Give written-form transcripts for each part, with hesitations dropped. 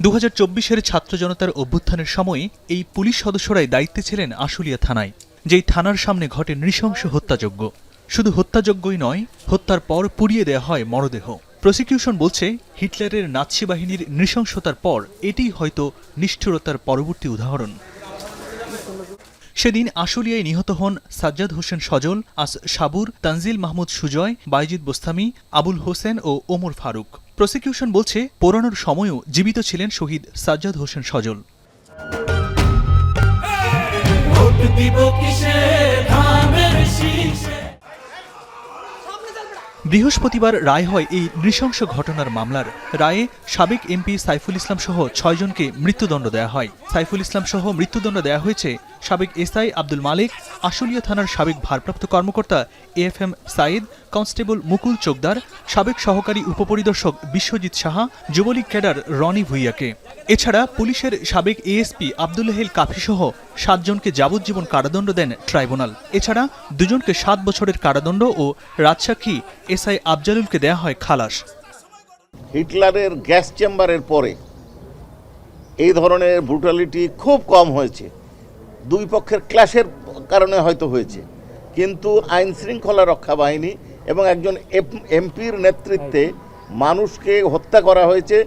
2024-এর ছাত্র জনতার অভ্যুত্থানের সময় এই পুলিশ সদস্যরাই দায়িত্বে ছিলেন আশুলিয়া থানায়, যেই থানার সামনে ঘটে নৃশংস হত্যাযজ্ঞ। শুধু হত্যাযজ্ঞই নয়, হত্যার পর পুড়িয়ে দেয়া হয় মরদেহ। প্রসিকিউশন বলছে, হিটলারের নাৎসি বাহিনীর নৃশংসতার পর এটিই হয়তো নিষ্ঠুরতার পরবর্তী উদাহরণ। সেদিন আশুলিয়ায় নিহত হন সাজ্জাদ হোসেন সজল, সাবুর, তানজিল মাহমুদ সুজয়, বাইজিদ বোস্তামি, আবুল হোসেন ও ওমর ফারুক। প্রসিকিউশন বলছে, পোড়ানোর সময়ও জীবিত ছিলেন শহীদ সাজ্জাদ হোসেন সজল। বৃহস্পতিবার রায় হয় এই নৃশংস ঘটনার মামলার। রায়ে সাবেক এমপি সাইফুল ইসলাম সহ 6 জনকে মৃত্যুদণ্ড দেয়া হয়। সাইফুল ইসলাম সহ মৃত্যুদণ্ড দেয়া হয়েছে সাবেক এসআই আব্দুল মালিক, আশুলিয়া থানার সাবেক ভারপ্রাপ্ত কর্মকর্তা এএফএম সাইদ, কনস্টেবল মুকুল চোকদার, সাবেক সহকারী উপপরিদর্শক বিশ্বজিৎ সাহা, যুবলীগ ক্যাডার রনি ভুইয়াকে। এছাড়া পুলিশের সাবেক এএসপি আব্দুল্লাহিল কাফি সহ 7 জনকে যাবজ্জীবন কারাদণ্ড দেন ট্রাইব্যুনাল। এছাড়া 2 জনকে 7 বছরের কারাদণ্ড ও রাজসাক্ষী এসআই আফজালুলকে দেয়া হয় খালাস। হিটলারের গ্যাস চেম্বারের পরে এই ধরনের ব্রুটালিটি খুব কম হয়েছে। দুই পক্ষের ক্ল্যাশের কারণে হয়তো হয়েছে, কিন্তু আইন শৃঙ্খলা রক্ষা বাহিনী এবং একজন এমপির নেতৃত্বে মানুষকে হত্যা করা হয়েছে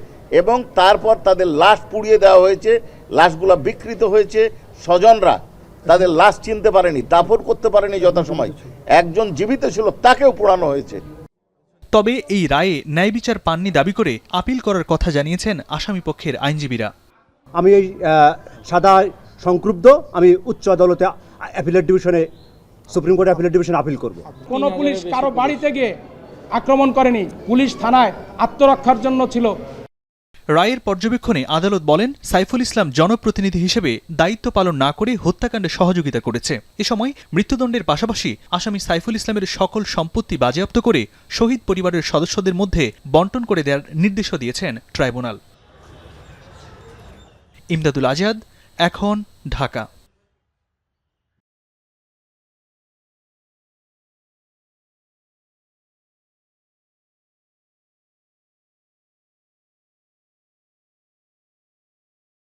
এবং তারপর তাদের লাশ পুড়িয়ে দেওয়া হয়েছে। লাশগুলো বিকৃত হয়েছে, স্বজনরা তাদের লাশ চিনতে পারেনি, দাফন করতে পারেনি যথাসময়। একজন জীবিত ছিল, তাকেও পোড়ানো হয়েছে। তবে এই রায়ে ন্যায় বিচার পাননি দাবি করে আপিল করার কথা জানিয়েছেন আসামি পক্ষের আইনজীবীরা। আমি এই সাদা সংক্ষুব্ধ, আমি উচ্চ আদালতে অ্যাপিলেট ডিভিশনে, সুপ্রিম কোর্টে অ্যাপিলেট ডিভিশনে আপিল করব। কোনো পুলিশ কারো বাড়িতে গিয়ে আক্রমণ করেনি, পুলিশ থানায় আত্মরক্ষার জন্য ছিল। রায়ের পর্যবেক্ষণে আদালত বলেন, সাইফুল ইসলাম জনপ্রতিনিধি হিসেবে দায়িত্ব পালন না করে হত্যাকাণ্ডে সহযোগিতা করেছে। এ সময় মৃত্যুদণ্ডের পাশাপাশি আসামি সাইফুল ইসলামের সকল সম্পত্তি বাজেয়াপ্ত করে শহীদ পরিবারের সদস্যদের মধ্যে বন্টন করে দেওয়ার নির্দেশও দিয়েছেন ট্রাইব্যুনাল। ইমদাদুল আজাদ, এখন, ঢাকা।